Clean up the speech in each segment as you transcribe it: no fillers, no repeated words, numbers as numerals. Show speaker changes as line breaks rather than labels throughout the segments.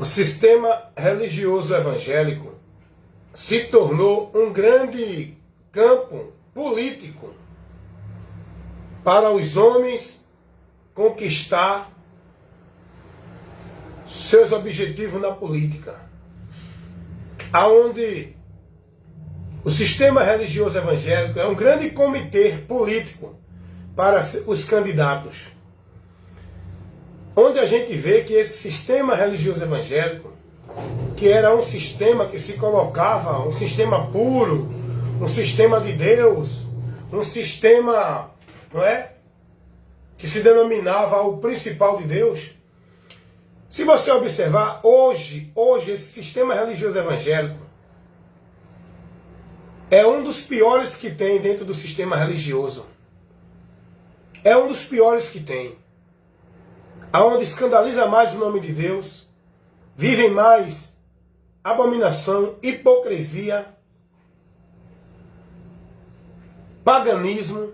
O sistema religioso evangélico se tornou um grande campo político para os homens conquistar seus objetivos na política, aonde o sistema religioso evangélico é um grande comitê político para os candidatos, onde a gente vê que esse sistema religioso evangélico, que era um sistema que se colocava, um sistema puro, um sistema de Deus, um sistema, não é, que se denominava o principal de Deus. Se você observar, hoje esse sistema religioso evangélico é um dos piores que tem dentro do sistema religioso. É um dos piores que tem. Aonde escandaliza mais o nome de Deus, vivem mais abominação, hipocrisia, paganismo.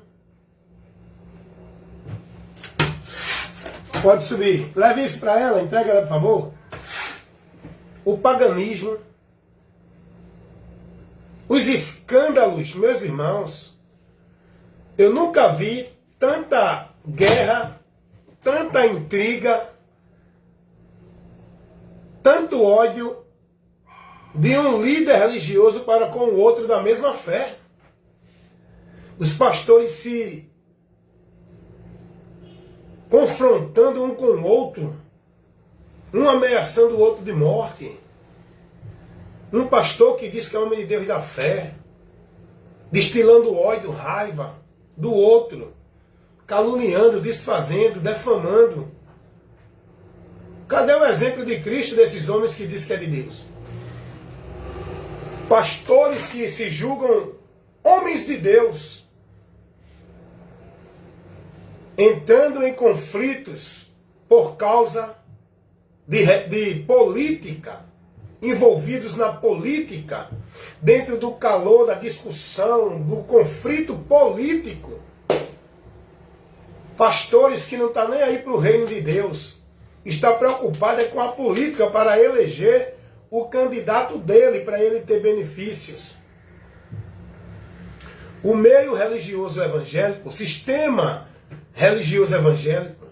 Pode subir. Leve isso para ela, entrega ela, por favor. O paganismo, os escândalos, meus irmãos. Eu nunca vi tanta guerra, tanta intriga, tanto ódio de um líder religioso para com o outro da mesma fé. Os pastores se confrontando um com o outro, um ameaçando o outro de morte. Um pastor que diz que é homem de Deus e da fé, destilando ódio, raiva do outro, caluniando, desfazendo, defamando. Cadê o exemplo de Cristo desses homens que diz que é de Deus? Pastores que se julgam homens de Deus, entrando em conflitos por causa de política, envolvidos na política, dentro do calor da discussão, do conflito político. Pastores que não estão nem aí para o reino de Deus, está preocupado com a política para eleger o candidato dele, para ele ter benefícios. O meio religioso evangélico, o sistema religioso evangélico,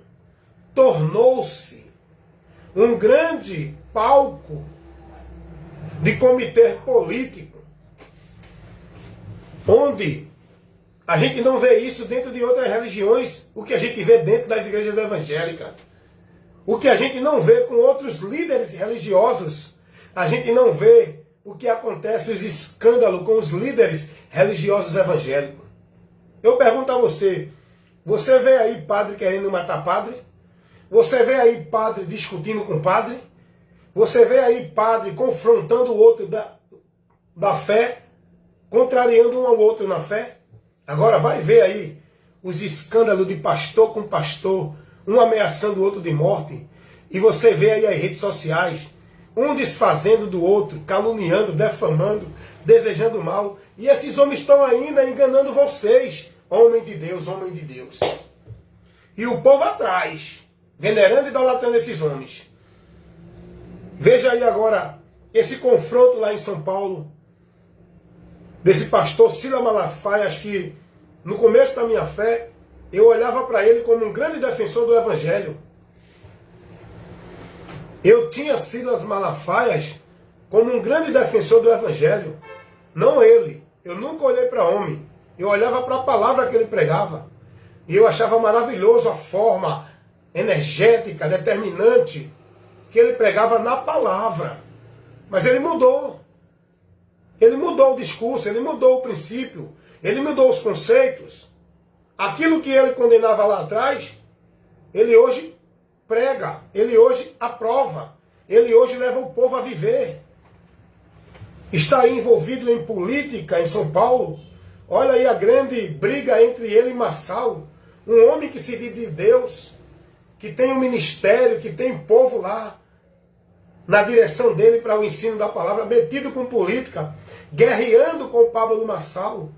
tornou-se um grande palco de comitê político, onde a gente não vê isso dentro de outras religiões, o que a gente vê dentro das igrejas evangélicas. O que a gente não vê com outros líderes religiosos, a gente não vê o que acontece, os escândalos com os líderes religiosos evangélicos. Eu pergunto a você, você vê aí padre querendo matar padre? Você vê aí padre discutindo com padre? Você vê aí padre confrontando o outro da fé, contrariando um ao outro na fé? Agora vai ver aí os escândalos de pastor com pastor, um ameaçando o outro de morte. E você vê aí as redes sociais, um desfazendo do outro, caluniando, defamando, desejando mal. E esses homens estão ainda enganando vocês, homem de Deus, homem de Deus. E o povo atrás, venerando e idolatrando esses homens. Veja aí agora esse confronto lá em São Paulo, desse pastor Silas Malafaia. Acho que no começo da minha fé, eu olhava para ele como um grande defensor do Evangelho. Eu tinha Silas Malafaia como um grande defensor do Evangelho. Não ele. Eu nunca olhei para homem. Eu olhava para a palavra que ele pregava. E eu achava maravilhoso a forma energética, determinante, que ele pregava na palavra. Mas ele mudou. Ele mudou o discurso, ele mudou o princípio, ele mudou os conceitos. Aquilo que ele condenava lá atrás, ele hoje prega, ele hoje aprova, ele hoje leva o povo a viver. Está aí envolvido em política em São Paulo. Olha aí a grande briga entre ele e Marçal, um homem que se diz de Deus, que tem um ministério, que tem povo lá na direção dele para o ensino da palavra, metido com política, guerreando com o Pablo Marçal.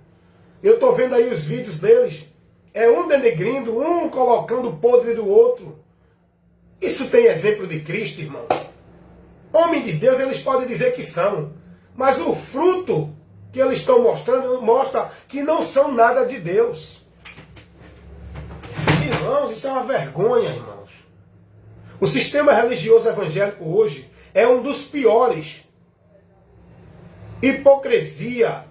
Eu estou vendo aí os vídeos deles. É um denegrindo, um colocando o podre do outro. Isso tem exemplo de Cristo, irmão? Homem de Deus, eles podem dizer que são. Mas o fruto que eles estão mostrando mostra que não são nada de Deus. Irmãos, isso é uma vergonha, irmãos. O sistema religioso evangélico hoje é um dos piores. Hipocrisia,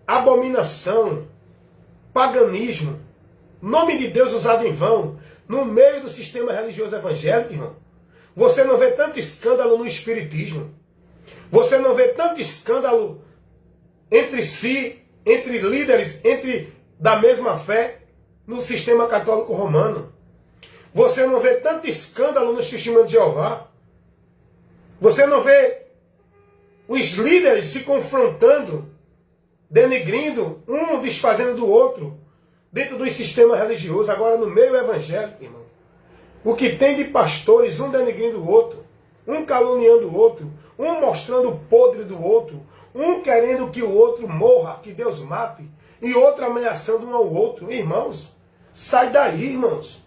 abominação, paganismo, nome de Deus usado em vão, no meio do sistema religioso evangélico, irmão. Você não vê tanto escândalo no espiritismo. Você não vê tanto escândalo entre si, entre líderes, da mesma fé, no sistema católico romano. Você não vê tanto escândalo no Testemunho de Jeová. Você não vê os líderes se confrontando, denegrindo, um desfazendo do outro, dentro do sistema religioso. Agora, no meio evangélico, irmão, o que tem de pastores, um denegrindo o outro, um caluniando o outro, um mostrando o podre do outro, um querendo que o outro morra, que Deus mate, e outro ameaçando um ao outro. Irmãos, sai daí, irmãos.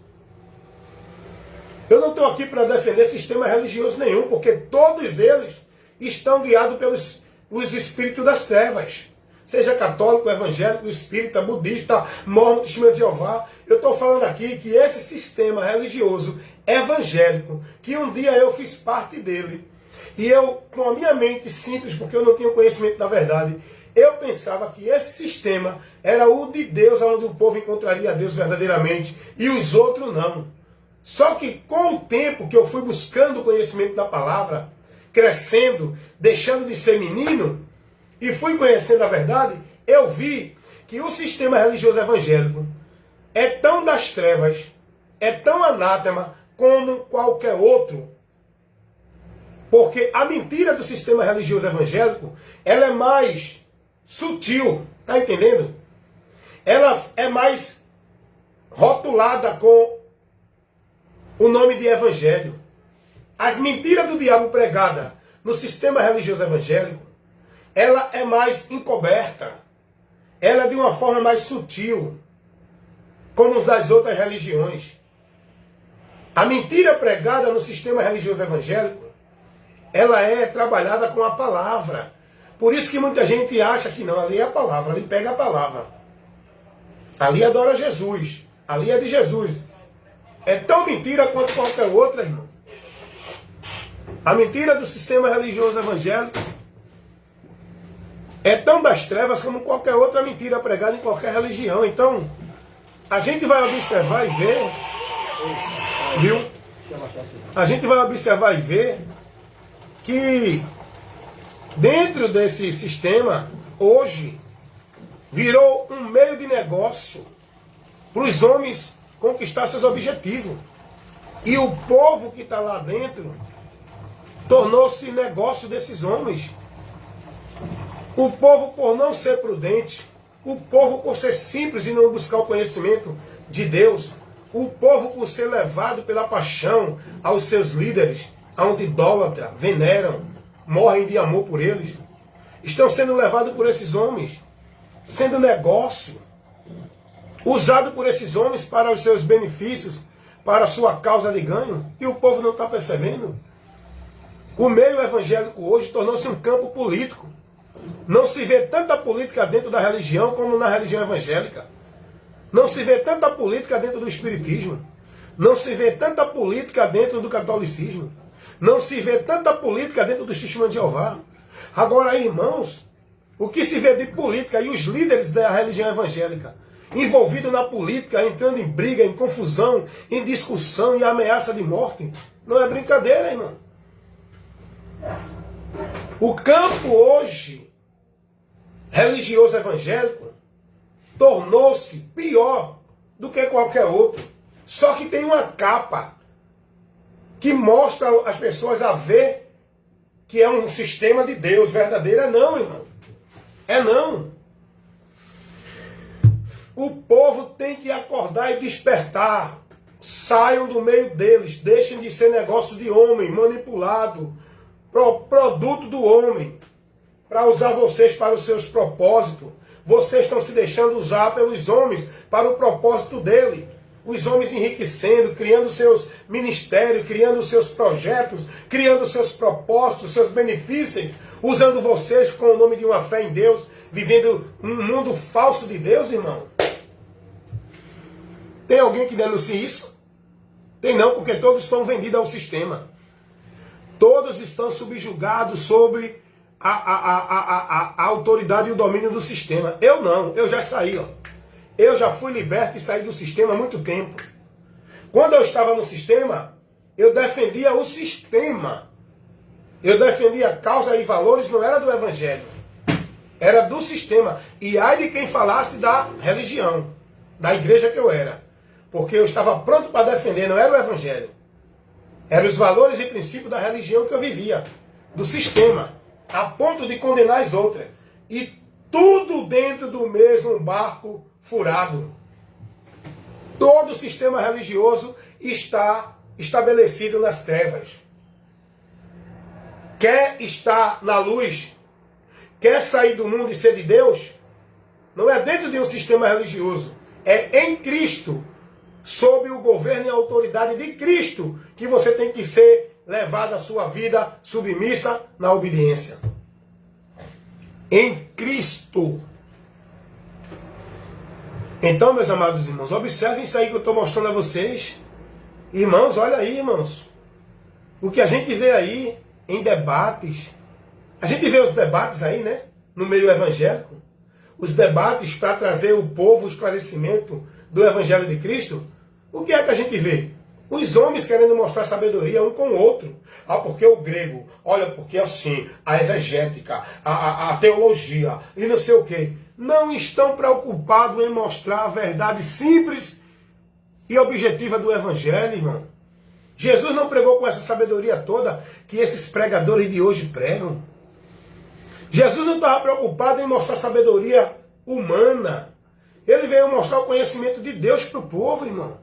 Eu não estou aqui para defender sistema religioso nenhum, porque todos eles estão guiados pelos os espíritos das trevas. Seja católico, evangélico, espírita, budista, mormon, testemunho de Jeová. Eu estou falando aqui que esse sistema religioso evangélico, que um dia eu fiz parte dele, e eu, com a minha mente simples, porque eu não tinha conhecimento da verdade, eu pensava que esse sistema era o de Deus, onde o povo encontraria Deus verdadeiramente, e os outros não. Só que com o tempo que eu fui buscando o conhecimento da palavra, crescendo, deixando de ser menino, e fui conhecendo a verdade, eu vi que o sistema religioso evangélico é tão das trevas, é tão anátema como qualquer outro. Porque a mentira do sistema religioso evangélico, ela é mais sutil, tá entendendo? Ela é mais rotulada com o nome de evangelho. As mentiras do diabo pregada no sistema religioso evangélico, ela é mais encoberta. Ela é de uma forma mais sutil, como as das outras religiões. A mentira pregada no sistema religioso evangélico, ela é trabalhada com a palavra. Por isso que muita gente acha que não, ali é a palavra, ali pega a palavra. Ali adora Jesus, ali é de Jesus. É tão mentira quanto qualquer outra, irmão. A mentira do sistema religioso evangélico é tão das trevas como qualquer outra mentira pregada em qualquer religião. Então, a gente vai observar e ver, viu? A gente vai observar e ver que dentro desse sistema, hoje, virou um meio de negócio para os homens conquistar seus objetivos. E o povo que está lá dentro tornou-se negócio desses homens. O povo, por não ser prudente, o povo, por ser simples e não buscar o conhecimento de Deus, o povo, por ser levado pela paixão aos seus líderes, aonde idólatra, veneram, morrem de amor por eles, estão sendo levados por esses homens, sendo negócio, usado por esses homens para os seus benefícios, para a sua causa de ganho, e o povo não está percebendo. O meio evangélico hoje tornou-se um campo político. Não se vê tanta política dentro da religião como na religião evangélica. Não se vê tanta política dentro do espiritismo. Não se vê tanta política dentro do catolicismo. Não se vê tanta política dentro do Testemunho de Jeová. Agora, irmãos, o que se vê de política e os líderes da religião evangélica envolvidos na política, entrando em briga, em confusão, em discussão e ameaça de morte, não é brincadeira, irmão. O campo hoje, religioso evangélico, tornou-se pior do que qualquer outro. Só que tem uma capa que mostra as pessoas a ver que é um sistema de Deus verdadeiro. É não, irmão. É não. O povo tem que acordar e despertar. Saiam do meio deles. Deixem de ser negócio de homem, manipulado, produto do homem, para usar vocês para os seus propósitos. Vocês estão se deixando usar pelos homens para o propósito dele. os homens enriquecendo, criando seus ministérios, criando seus projetos, criando seus propósitos, seus benefícios, usando vocês com o nome de uma fé em Deus, vivendo um mundo falso de Deus, irmão. Tem alguém que denuncie isso? Tem não, porque todos estão vendidos ao sistema. Todos estão subjugados sobre a autoridade e o domínio do sistema. Eu não, eu já saí, ó. Eu já fui liberto e saí do sistema há muito tempo. Quando eu estava no sistema, eu defendia o sistema. Eu defendia causa e valores, não era do evangelho. Era do sistema. E ai de quem falasse da religião, da igreja que eu era. Porque eu estava pronto para defender, não era o evangelho. Eram os valores e princípios da religião que eu vivia. Do sistema. A ponto de condenar as outras. E tudo dentro do mesmo barco furado. Todo o sistema religioso está estabelecido nas trevas. Quer estar na luz? Quer sair do mundo e ser de Deus? Não é dentro de um sistema religioso. É em Cristo, sob o governo e a autoridade de Cristo, que você tem que ser levado a sua vida submissa na obediência. Em Cristo. Então, meus amados irmãos, observem isso aí que eu estou mostrando a vocês. Irmãos, olha aí, irmãos. O que a gente vê aí em debates. A gente vê os debates aí, né? No meio evangélico. Os debates para trazer o povo o esclarecimento do Evangelho de Cristo. O que é que a gente vê? Os homens querendo mostrar sabedoria um com o outro. Ah, porque o grego, olha, porque assim, a exegética, a teologia e não sei o quê. Não estão preocupados em mostrar a verdade simples e objetiva do Evangelho, irmão. Jesus não pregou com essa sabedoria toda que esses pregadores de hoje pregam. Jesus não estava preocupado em mostrar sabedoria humana. Ele veio mostrar o conhecimento de Deus para o povo, irmão.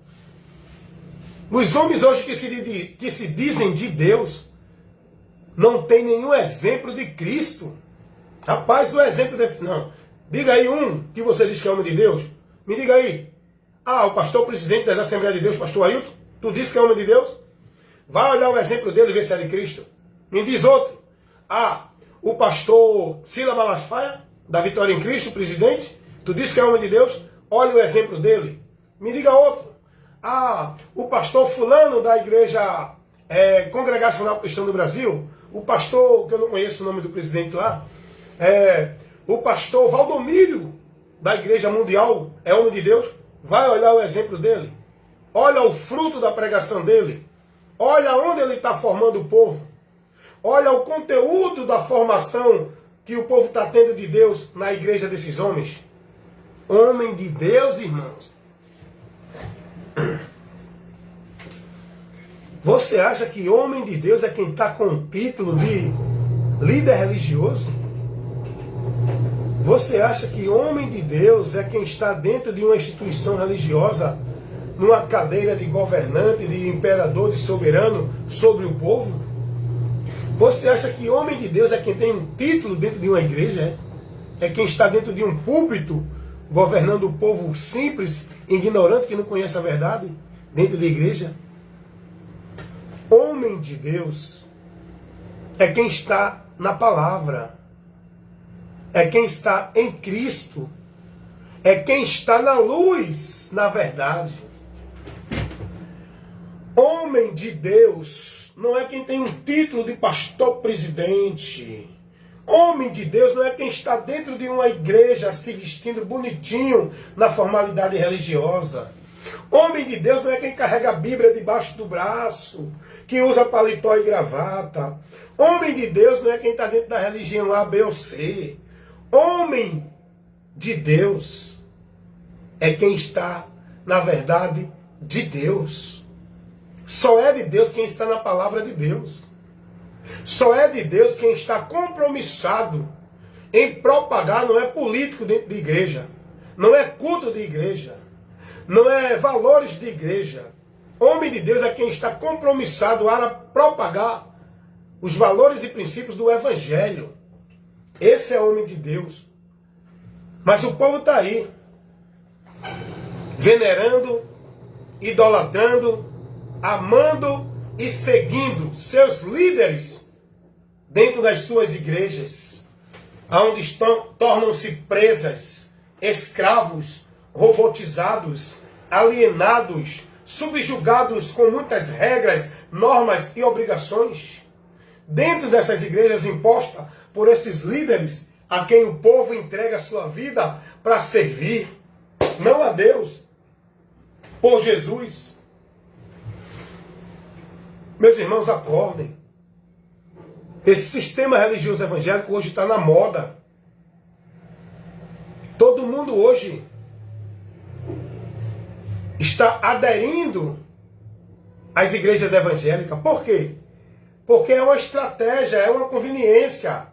Os homens hoje que se dizem de Deus não tem nenhum exemplo de Cristo. Rapaz, o exemplo desse... Não. Diga aí um que você diz que é homem de Deus. Me diga aí. Ah, o pastor presidente das Assembleias de Deus, pastor Ailton, tu disse que é homem de Deus? Vai olhar o exemplo dele e ver se é de Cristo. Me diz outro. Ah, o pastor Silas Malafaia, da Vitória em Cristo, presidente, tu disse que é homem de Deus? Olha o exemplo dele. Me diga outro. Ah, o pastor fulano da igreja Congregacional Cristã do Brasil, o pastor, que eu não conheço o nome do presidente lá, o pastor Valdomiro, da Igreja Mundial, é homem de Deus? Vai olhar o exemplo dele. Olha o fruto da pregação dele. Olha onde ele está formando o povo. Olha o conteúdo da formação que o povo está tendo de Deus na igreja desses homens. Homem de Deus, irmãos. Você acha que homem de Deus é quem está com o título de líder religioso? Você acha que homem de Deus é quem está dentro de uma instituição religiosa, numa cadeira de governante, de imperador, de soberano sobre o povo? Você acha que homem de Deus é quem tem um título dentro de uma igreja? É quem está dentro de um púlpito, governando o povo simples, ignorante, que não conhece a verdade, dentro da igreja? Homem de Deus é quem está na palavra, é quem está em Cristo, é quem está na luz, na verdade. Homem de Deus não é quem tem um título de pastor presidente. Homem de Deus não é quem está dentro de uma igreja se vestindo bonitinho na formalidade religiosa. Homem de Deus não é quem carrega a Bíblia debaixo do braço, que usa paletó e gravata. Homem de Deus não é quem está dentro da religião A, B ou C. Homem de Deus é quem está, na verdade, de Deus. Só é de Deus quem está na palavra de Deus. Só é de Deus quem está compromissado em propagar, não é político dentro de igreja, não é culto de igreja, não é valores de igreja. Homem de Deus é quem está compromissado a propagar os valores e princípios do Evangelho. Esse é homem de Deus. Mas o povo está aí, venerando idolatrando, amando e seguindo seus líderes dentro das suas igrejas, onde tornam-se presas, escravos, robotizados, alienados, subjugados com muitas regras, normas e obrigações. Dentro dessas igrejas impostas por esses líderes, a quem o povo entrega a sua vida para servir, não a Deus, por Jesus. Meus irmãos, acordem. Esse sistema religioso evangélico hoje está na moda. Todo mundo hoje está aderindo às igrejas evangélicas. Por quê? Porque é uma estratégia, é uma conveniência,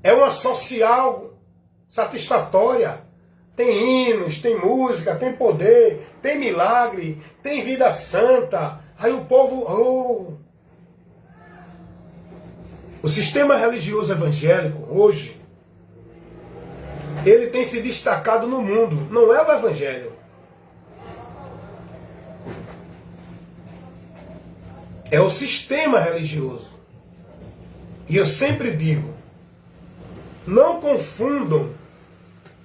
é uma social satisfatória. Tem hinos, tem música, tem poder, tem milagre, tem vida santa. Aí o povo... O sistema religioso evangélico, hoje, ele tem se destacado no mundo. Não é o evangelho. É o sistema religioso. E eu sempre digo, não confundam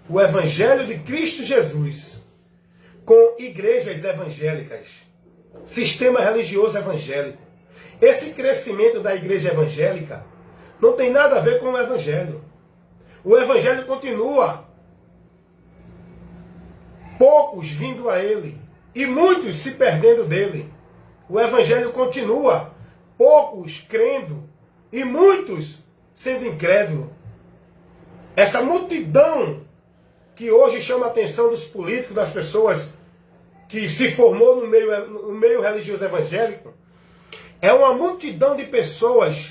o evangelho de Cristo Jesus com igrejas evangélicas, sistema religioso evangélico. Esse crescimento da igreja evangélica não tem nada a ver com o evangelho. O evangelho continua, poucos vindo a ele e muitos se perdendo dele. O evangelho continua, poucos crendo e muitos sendo incrédulos. Essa multidão que hoje chama a atenção dos políticos, das pessoas que se formou no meio religioso evangélico, é uma multidão de pessoas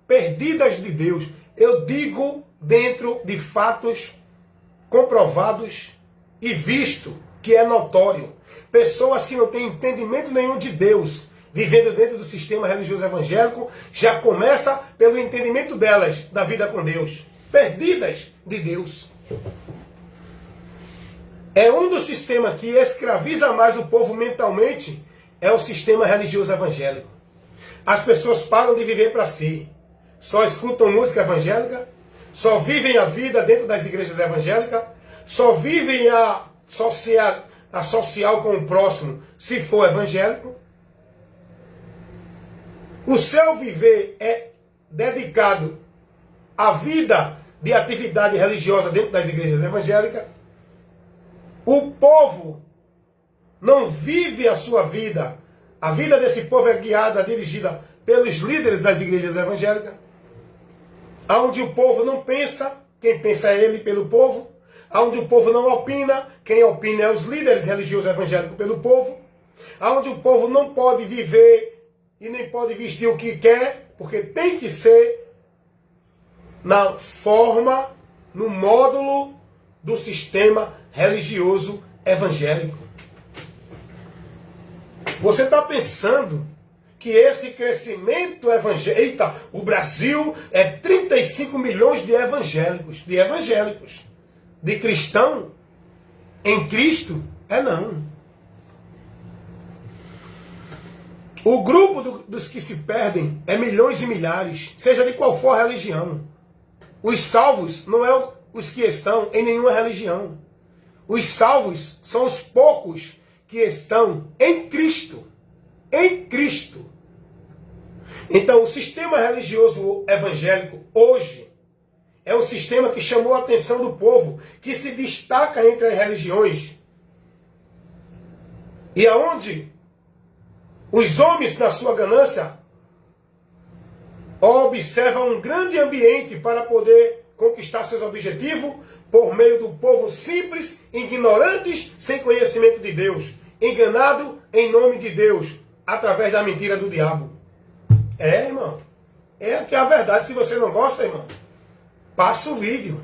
perdidas de Deus. Eu digo dentro de fatos comprovados e visto, que é notório. Pessoas que não têm entendimento nenhum de Deus, vivendo dentro do sistema religioso evangélico, já começa pelo entendimento delas da vida com Deus. Perdidas de Deus. É um dos sistemas que escraviza mais o povo mentalmente, é o sistema religioso evangélico. As pessoas param de viver para si. Só escutam música evangélica, só vivem a vida dentro das igrejas evangélicas, só vivem a social com o próximo, se for evangélico. O seu viver é dedicado à vida de atividade religiosa dentro das igrejas evangélicas. O povo não vive a sua vida. A vida desse povo é guiada, dirigida pelos líderes das igrejas evangélicas, onde o povo não pensa, quem pensa é ele pelo povo, onde o povo não opina, quem opina é os líderes religiosos evangélicos pelo povo, onde o povo não pode viver e nem pode vestir o que quer, porque tem que ser na forma, no módulo do sistema religioso evangélico. Você está pensando que esse crescimento evangélico... Eita, o Brasil é 35 milhões de evangélicos. De cristão em Cristo? É não. O grupo dos que se perdem é milhões e milhares, seja de qual for a religião. Os salvos não é os que estão em nenhuma religião. Os salvos são os poucos que estão em Cristo. Em Cristo. Então, o sistema religioso evangélico hoje é o sistema que chamou a atenção do povo, que se destaca entre as religiões. E aonde os homens, na sua ganância, observam um grande ambiente para poder conquistar seus objetivos por meio do povo simples, ignorantes, sem conhecimento de Deus, enganado em nome de Deus, através da mentira do diabo. É, irmão. É que é a verdade. Se você não gosta, irmão, passa o vídeo.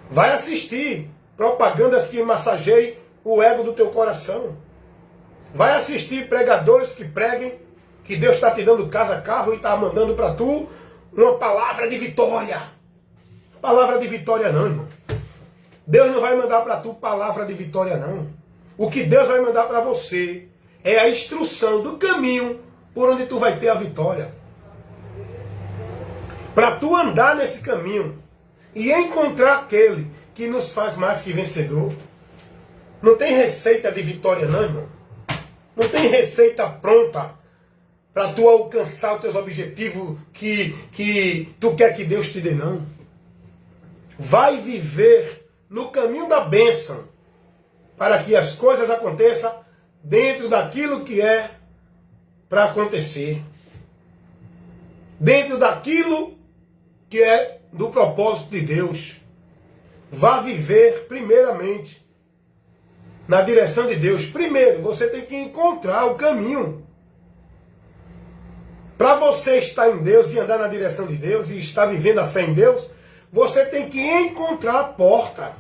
Vai assistir propagandas que massageiem o ego do teu coração. Vai assistir pregadores que preguem que Deus está te dando casa, carro e está mandando para tu uma palavra de vitória. Palavra de vitória não, irmão. Deus não vai mandar para tu palavra de vitória não. O que Deus vai mandar para você é a instrução do caminho por onde tu vai ter a vitória. Para tu andar nesse caminho e encontrar aquele que nos faz mais que vencedor. Não tem receita de vitória não, irmão. Não tem receita pronta para tu alcançar os teus objetivos que tu quer que Deus te dê, não. Vai viver no caminho da bênção para que as coisas aconteçam dentro daquilo que é para acontecer. Dentro daquilo que é do propósito de Deus. Vá viver primeiramente na direção de Deus. Primeiro, você tem que encontrar o caminho. Para você estar em Deus e andar na direção de Deus e estar vivendo a fé em Deus, você tem que encontrar a porta,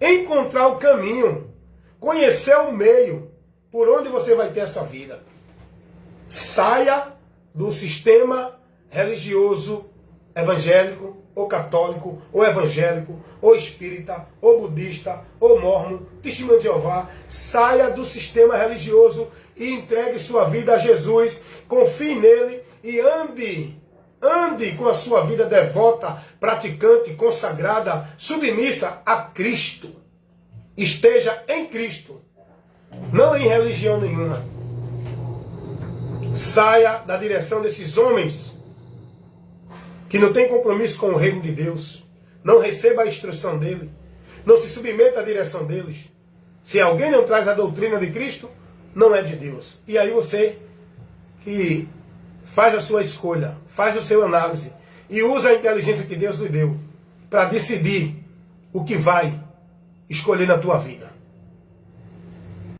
encontrar o caminho, conhecer o meio por onde você vai ter essa vida. Saia do sistema religioso evangélico, ou católico, ou evangélico, ou espírita, ou budista, ou mormon, testemunho de Jeová. Saia do sistema religioso e entregue sua vida a Jesus, confie nele e ande com a sua vida devota, praticante, consagrada, submissa a Cristo. Esteja em Cristo, não em religião nenhuma. Saia da direção desses homens que não têm compromisso com o reino de Deus. Não receba a instrução dele. Não se submeta à direção deles. Se alguém não traz a doutrina de Cristo, não é de Deus. E aí você que faz a sua escolha, faz o seu análise e usa a inteligência que Deus lhe deu para decidir o que vai escolher na tua vida.